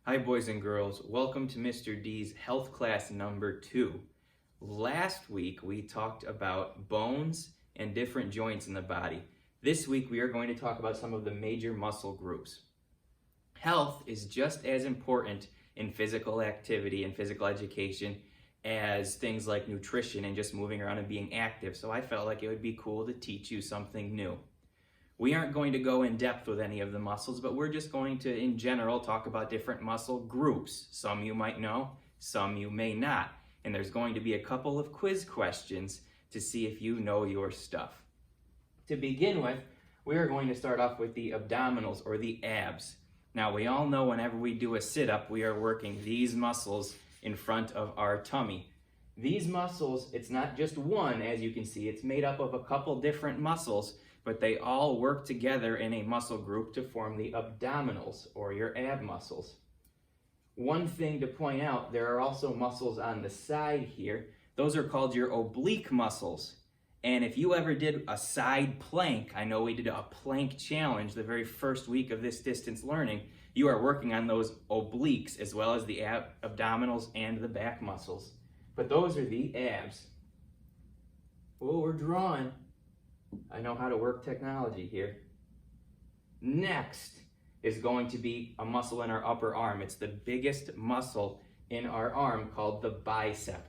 Hi boys and girls, welcome to Mr. D's health class number 2. Last week we talked about bones and different joints in the body. This week we are going to talk about some of the major muscle groups. Health is just as important in physical activity and physical education as things like nutrition and just moving around and being active, so I felt like it would be cool to teach you something new. We aren't going to go in depth with any of the muscles, but we're just going to, in general, talk about different muscle groups. Some you might know, some you may not. And there's going to be a couple of quiz questions to see if you know your stuff. To begin with, we are going to start off with the abdominals or the abs. Now, we all know whenever we do a sit-up, we are working these muscles in front of our tummy. These muscles, it's not just one, as you can see, it's made up of a couple different muscles, but they all work together in a muscle group to form the abdominals, or your ab muscles. One thing to point out, there are also muscles on the side here. Those are called your oblique muscles. And if you ever did a side plank, I know we did a plank challenge the very first week of this distance learning, you are working on those obliques as well as the abdominals and the back muscles. But those are the abs. Oh, we're drawing. I know how to work technology here. Next is going to be a muscle in our upper arm. It's the biggest muscle in our arm called the bicep.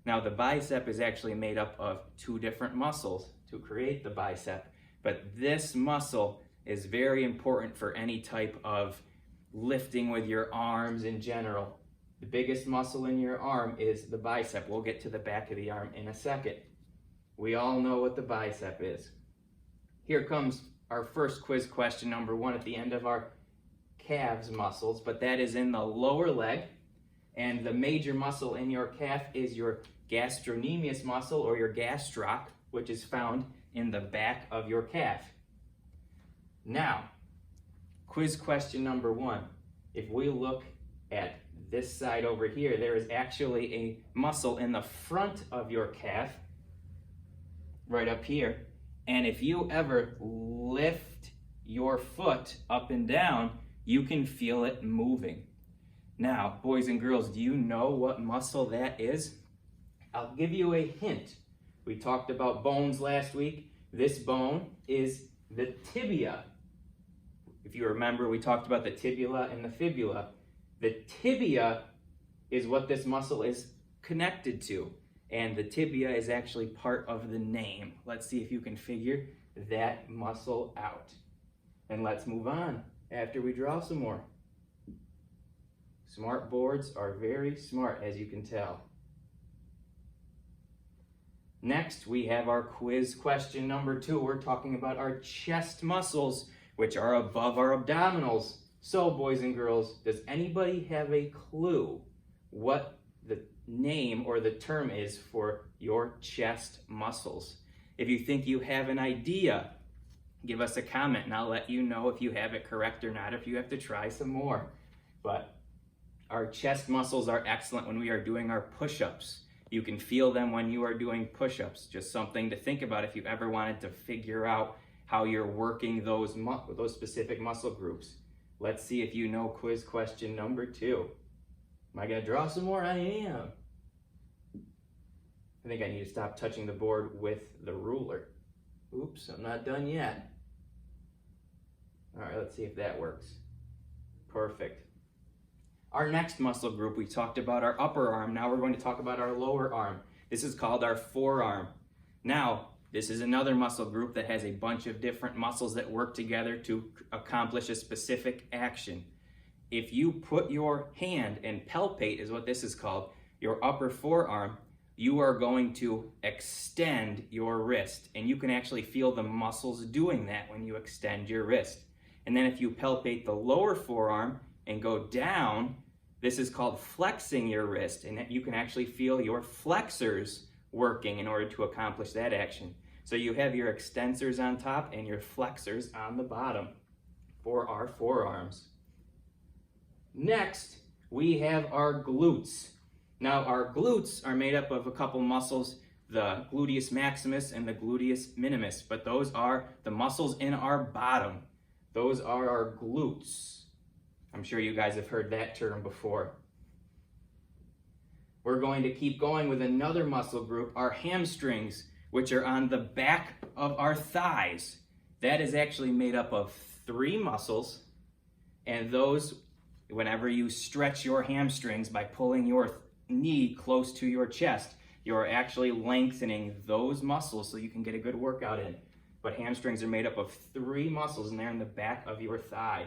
Now the bicep is actually made up of two different muscles to create the bicep, but this muscle is very important for any type of lifting with your arms in general. The biggest muscle in your arm is the bicep. We'll get to the back of the arm in a second. We all know what the bicep is. Here comes our first quiz question, number 1, at the end of our calves muscles, but that is in the lower leg. And the major muscle in your calf is your gastrocnemius muscle, or your gastroc, which is found in the back of your calf. Now, quiz question number 1. If we look at this side over here, there is actually a muscle in the front of your calf, right up here, and if you ever lift your foot up and down, you can feel it moving. Now, boys and girls, do you know what muscle that is? I'll give you a hint. We talked about bones last week. This bone is the tibia. If you remember, we talked about the tibula and the fibula. The tibia is what this muscle is connected to. And the tibia is actually part of the name. Let's see if you can figure that muscle out. And let's move on after we draw some more. Smart boards are very smart, as you can tell. Next, we have our quiz question number 2. We're talking about our chest muscles, which are above our abdominals. So, boys and girls, does anybody have a clue what the name or the term is for your chest muscles? If you think you have an idea, give us a comment and I'll let you know if you have it correct or not, if you have to try some more. But our chest muscles are excellent when we are doing our push-ups. You can feel them when you are doing push-ups. Just something to think about if you ever wanted to figure out how you're working those specific muscle groups. Let's see if you know quiz question number 2. Am I going to draw some more? I am. I think I need to stop touching the board with the ruler. Oops, I'm not done yet. All right, let's see if that works. Perfect. Our next muscle group, we talked about our upper arm. Now we're going to talk about our lower arm. This is called our forearm. Now, this is another muscle group that has a bunch of different muscles that work together to accomplish a specific action. If you put your hand and palpate, is what this is called, your upper forearm, you are going to extend your wrist. And you can actually feel the muscles doing that when you extend your wrist. And then if you palpate the lower forearm and go down, this is called flexing your wrist. And you can actually feel your flexors working in order to accomplish that action. So you have your extensors on top and your flexors on the bottom for our forearms. Next, we have our glutes. Now, our glutes are made up of a couple muscles, the gluteus maximus and the gluteus minimus, but those are the muscles in our bottom. Those are our glutes. I'm sure you guys have heard that term before. We're going to keep going with another muscle group, our hamstrings, which are on the back of our thighs. That is actually made up of 3 muscles, and those, whenever you stretch your hamstrings by pulling your knee close to your chest, you're actually lengthening those muscles so you can get a good workout in. But hamstrings are made up of 3 muscles, and they're in the back of your thigh.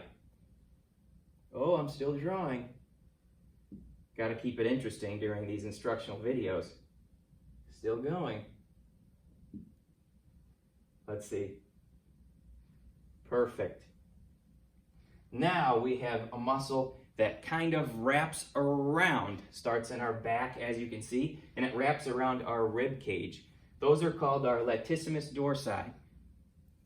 Oh, I'm still drawing. Got to keep it interesting during these instructional videos. Still going. Let's see. Perfect. Now we have a muscle that kind of wraps around, starts in our back as you can see, and it wraps around our rib cage. Those are called our latissimus dorsi.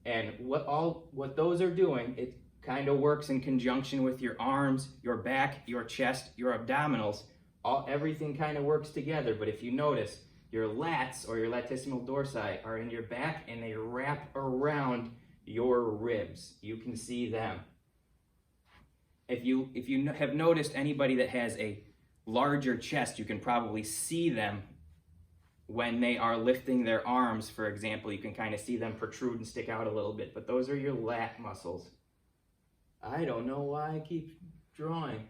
And what those are doing, it kind of works in conjunction with your arms, your back, your chest, your abdominals. Everything kind of works together, but if you notice, your lats or your latissimal dorsi are in your back and they wrap around your ribs. You can see them. If you have noticed anybody that has a larger chest, you can probably see them when they are lifting their arms, for example. You can kind of see them protrude and stick out a little bit, but those are your lat muscles. I don't know why I keep drawing,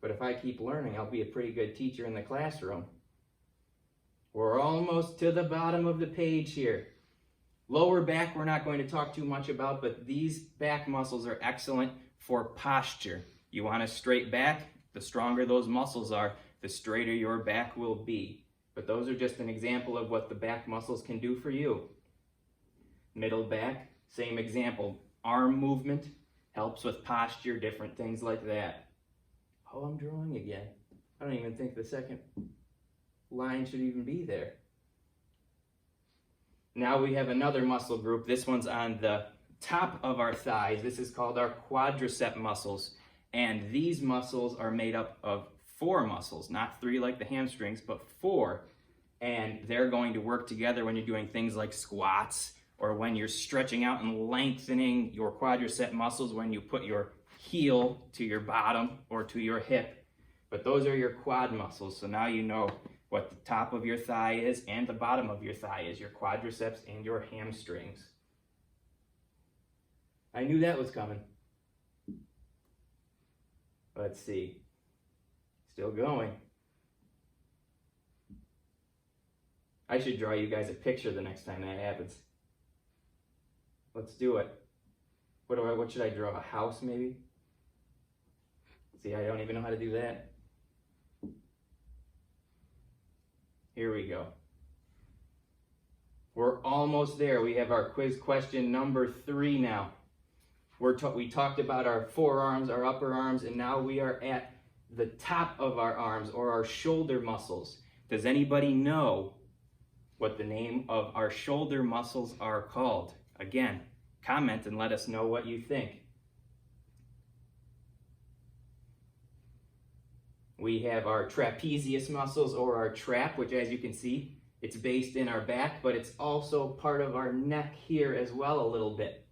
but if I keep learning, I'll be a pretty good teacher in the classroom. We're almost to the bottom of the page here. Lower back we're not going to talk too much about, but these back muscles are excellent for posture. You want a straight back, the stronger those muscles are, the straighter your back will be. But those are just an example of what the back muscles can do for you. Middle back, same example. Arm movement helps with posture, different things like that. Oh, I'm drawing again. I don't even think the second line should even be there. Now we have another muscle group. This one's on the top of our thighs. This is called our quadricep muscles. And these muscles are made up of 4 muscles, not 3 like the hamstrings, but 4. And they're going to work together when you're doing things like squats, or when you're stretching out and lengthening your quadricep muscles when you put your heel to your bottom or to your hip. But those are your quad muscles. So now you know what the top of your thigh is and the bottom of your thigh is, your quadriceps and your hamstrings. I knew that was coming. Let's see. Still going. I should draw you guys a picture the next time that happens. Let's do it. What should I draw? A house maybe? See, I don't even know how to do that. Here we go. We're almost there. We have our quiz question number 3 now. We talked about our forearms, our upper arms, and now we are at the top of our arms, or our shoulder muscles. Does anybody know what the name of our shoulder muscles are called? Again, comment and let us know what you think. We have our trapezius muscles, or our trap, which, as you can see, it's based in our back, but it's also part of our neck here as well a little bit.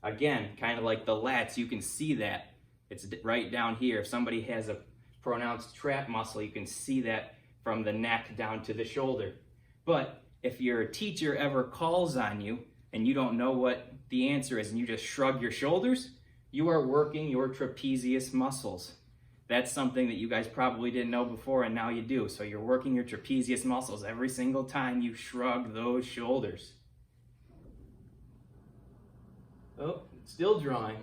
Again, kind of like the lats, you can see that. It's right down here. If somebody has a pronounced trap muscle, you can see that from the neck down to the shoulder. But if your teacher ever calls on you and you don't know what the answer is and you just shrug your shoulders, you are working your trapezius muscles. That's something that you guys probably didn't know before, and now you do. So you're working your trapezius muscles every single time you shrug those shoulders. Oh, still drawing.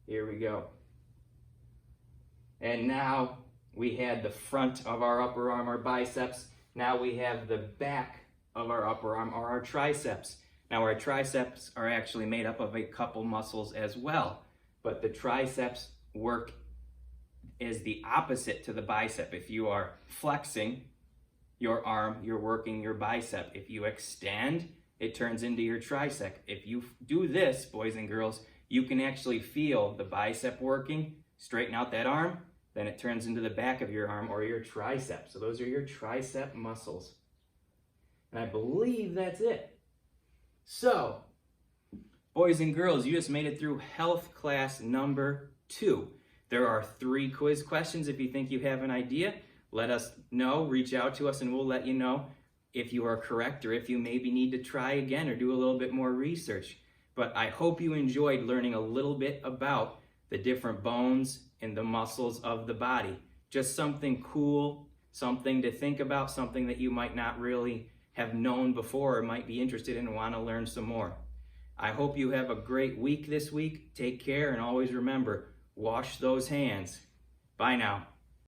Here we go. And now we had the front of our upper arm, our biceps. Now we have the back of our upper arm, or our triceps. Now our triceps are actually made up of a couple muscles as well, but the triceps work as the opposite to the bicep. If you are flexing your arm, you're working your bicep. If you extend, it turns into your tricep. If you do this, boys and girls, you can actually feel the bicep working, straighten out that arm, then it turns into the back of your arm, or your tricep. So those are your tricep muscles. And I believe that's it. So, Boys and girls, you just made it through health class number 2. There are 3 quiz questions. If you think you have an idea, let us know, reach out to us, and we'll let you know if you are correct or if you maybe need to try again or do a little bit more research. But I hope you enjoyed learning a little bit about the different bones and the muscles of the body. Just something cool, something to think about, something that you might not really have known before or might be interested in and want to learn some more. I hope you have a great week this week. Take care, and always remember, wash those hands. Bye now.